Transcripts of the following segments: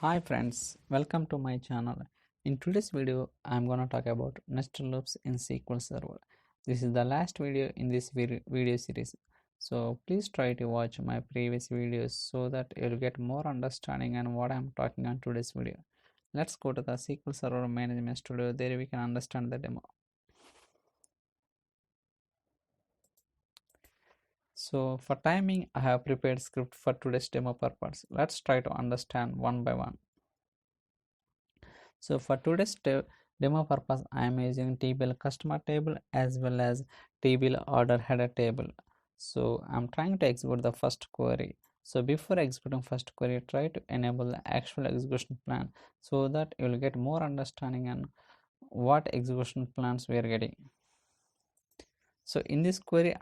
Hi friends, welcome to my channel. In today's video, I'm gonna talk about nested loops in SQL Server. This is the last video in this video series. So please try to watch my previous videos so that you'll get more understanding on what I'm talking on today's video. Let's go to the SQL Server Management Studio. There we can understand the demo. So for timing, I have prepared script for today's demo purpose. Let's try to understand one by one. So for today's demo purpose, I am using table customer table as well as table order header table. So I'm trying to execute the first query. So before executing first query, try to enable the actual execution plan so that you will get more understanding on what execution plans we are getting. So in this query,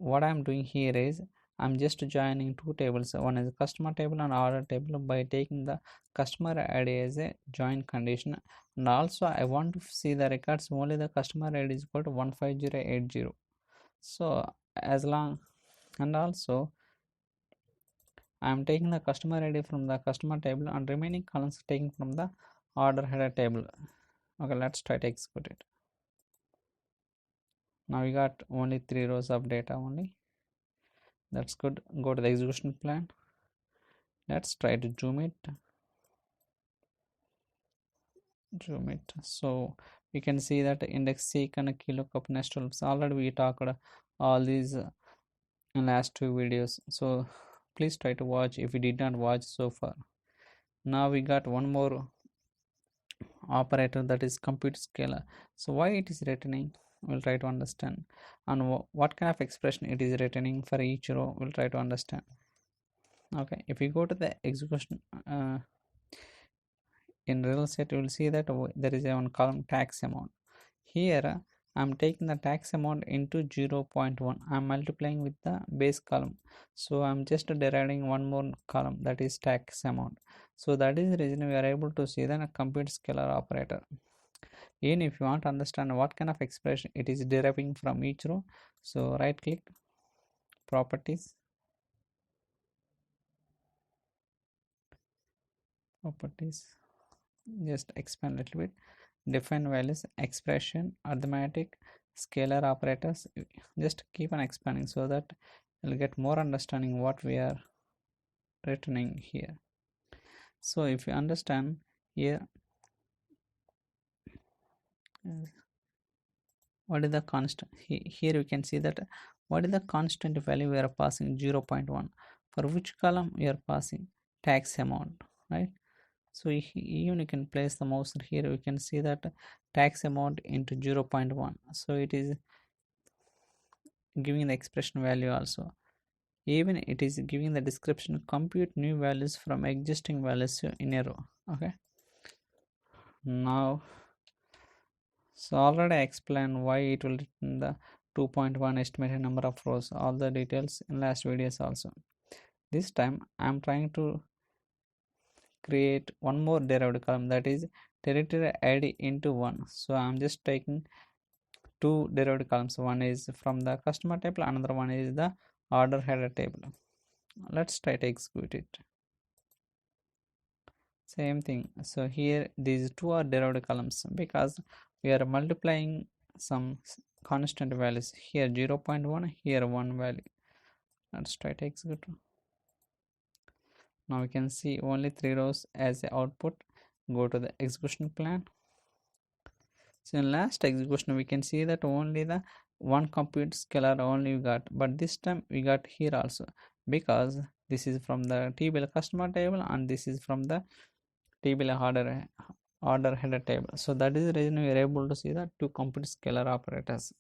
what I'm doing here is I'm just joining two tables. One is customer table and order table by taking the customer ID as a join condition, and also I want to see the records only the customer ID is equal to 15080. So as long, and also I'm taking the customer ID from the customer table and remaining columns taken from the order header table. Okay, let's try to execute it. Now we got only 3 rows of data only. That's good. Go to the execution plan. Let's try to zoom it. So we can see that index seek and lookup nested loops. Already we talked all these in last two videos. So please try to watch if you did not watch so far. Now we got one more operator, that is compute scalar. So why it is returning, we'll try to understand, and what kind of expression it is returning for each row, we'll try to understand. Okay, if you go to the execution in real set, you will see that there is a one column tax amount. Here I'm taking the tax amount into 0.1. I'm multiplying with the base column, so I'm just deriving one more column, that is tax amount. So that is the reason we are able to see the compute scalar operator. Even if you want to understand what kind of expression it is deriving from each row, so right click, properties, just expand a little bit, define values, expression, arithmetic, scalar operators. Just keep on expanding so that you'll get more understanding what we are returning here. So if you understand here, what is the constant, here you can see that what is the constant value we are passing, 0.1. for which column we are passing, tax amount, right? So even you can place the mouse here, we can see that tax amount into 0.1. so it is giving the expression value also. Even it is giving the description, compute new values from existing values in a row. Okay, now, so already I explained why it will return the 2.1 estimated number of rows, all the details in last videos also. This time I am trying to create one more derived column, that is territory ID into 1. So I'm just taking two derived columns, one is from the customer table, another one is the order header table. Let's try to execute it. Same thing. So here these two are derived columns because we are multiplying some constant values, here 0.1, here 1 value. Let's try to execute. Now we can see only 3 rows as the output. Go to the execution plan. So in last execution we can see that only the one compute scalar only we got, but this time we got here also, because this is from the table customer table and this is from the table order header table. So that is the reason we are able to see the two compute scalar operators.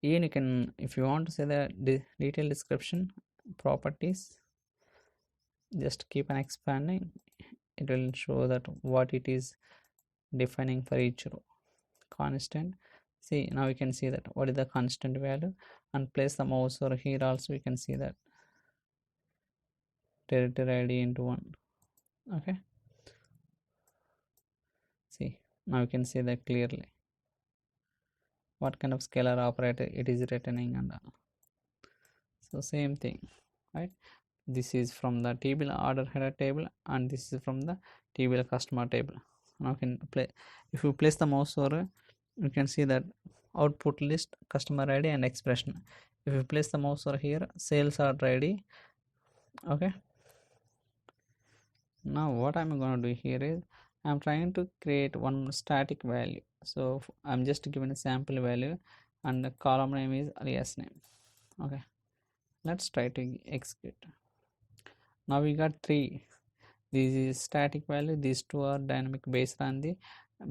Even you can, if you want to see the detailed description, properties, just keep on expanding, it will show that what it is defining for each row. Constant, see, now we can see that what is the constant value, and place the mouse over here also, we can see that territory ID into 1. Okay, see, now you can see that clearly what kind of scalar operator it is returning and all. So same thing, right? this is from the table order header table, and this is from the table customer table. Now can play, if you place the mouse over, you can see that output list, customer id and expression. If you place the mouse over here, sales order id. Okay, now what I'm going to do here is I'm trying to create one static value. So I'm just giving a sample value, and the column name is alias name. Okay, let's try to execute. Now we got three. This is static value, these two are dynamic based on the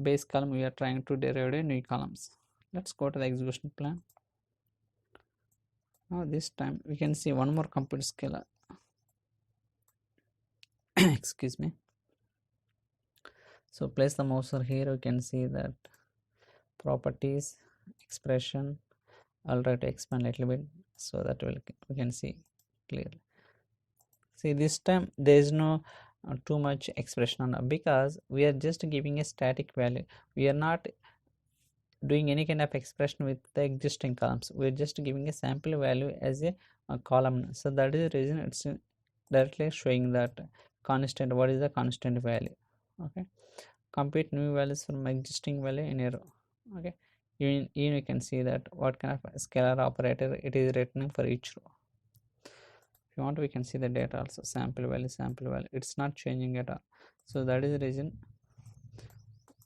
base column. We are trying to derive a new columns. Let's go to the execution plan. Now this time we can see one more compute scalar. Excuse me. So place the mouse over here, you can see that properties, expression. I'll try to expand a little bit so that we can see clearly. See, this time there is no too much expression on, because we are just giving a static value. We are not doing any kind of expression with the existing columns. We're just giving a sample value as a column. So that is the reason it's directly showing that constant. What is the constant value? Okay, compute new values from existing value in a row. Okay, even you can see that what kind of scalar operator it is returning for each row. If you want, we can see the data also, sample value, it's not changing at all. So that is the reason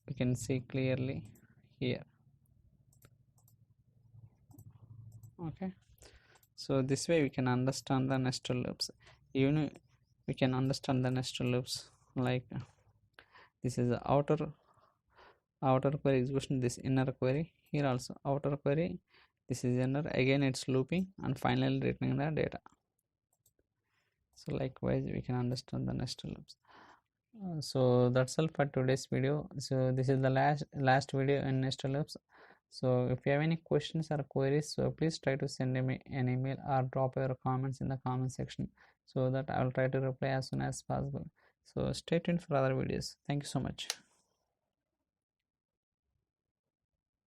we can see clearly here. Okay, so this way we can understand the nested loops. Even we can understand the nested loops, like this is the outer query execution, this inner query, here also outer query, this is inner, again it's looping, and finally returning the data. So likewise we can understand the nested loops. So that's all for today's video. So this is the last video in nested loops. So if you have any questions or queries, so please try to send me an email or drop your comments in the comment section, so that I will try to reply as soon as possible. So stay tuned for other videos. Thank you so much.